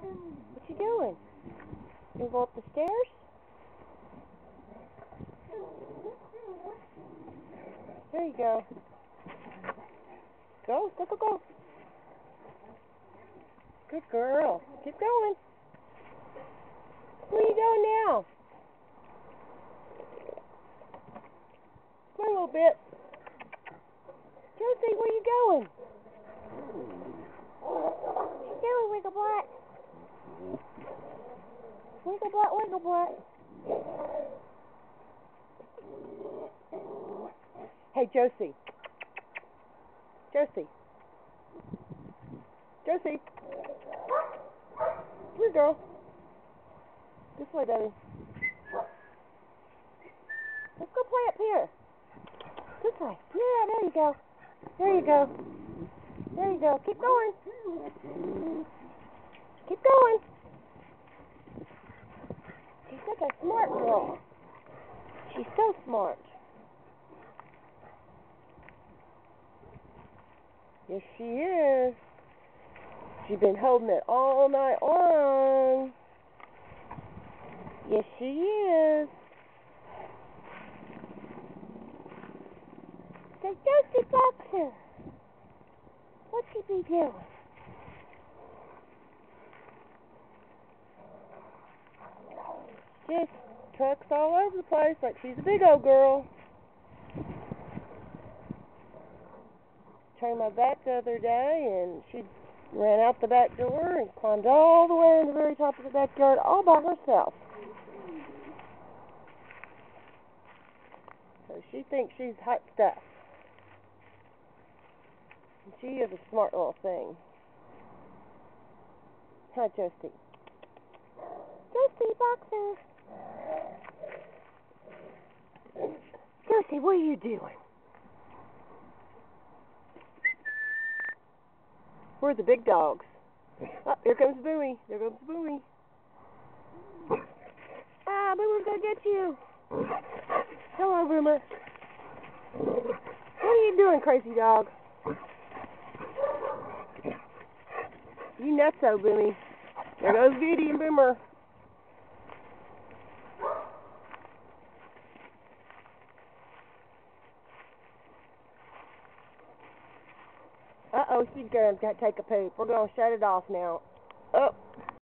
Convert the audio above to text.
What you doing? You go up the stairs? There you go. Go, go, go, go. Good girl. Keep going. Where are you going now? Come on a little bit. Josie, where are you going? What you doing, Wiggle Butt? Wiggle Butt, Wiggle Butt. Hey, Josie. Josie. Josie. Here, girl. This way, baby. Let's go play up here. This way. Yeah, there you go. There you go. There you go. Keep going. Keep going. She's such a smart girl. She's so smart. Yes, she is. She's been holding it all night long. Yes, she is. Say, Josie Boxer, what you be doing? Just trucks all over the place like she's a big old girl. Turned my back the other day and she ran out the back door and climbed all the way in the very top of the backyard all by herself. So she thinks she's hot stuff. And she is a smart little thing. Hi, Josie. Josie Boxer. Josie, what are you doing? Where are the big dogs? Oh, here comes Boomy. There goes Boomy. Ah, Boomer's gonna get you. Hello, Boomer. What are you doing, crazy dog? You nutso, Boomy. There goes Beauty and Boomer. Uh-oh, she's going to take a poop. We're going to shut it off now.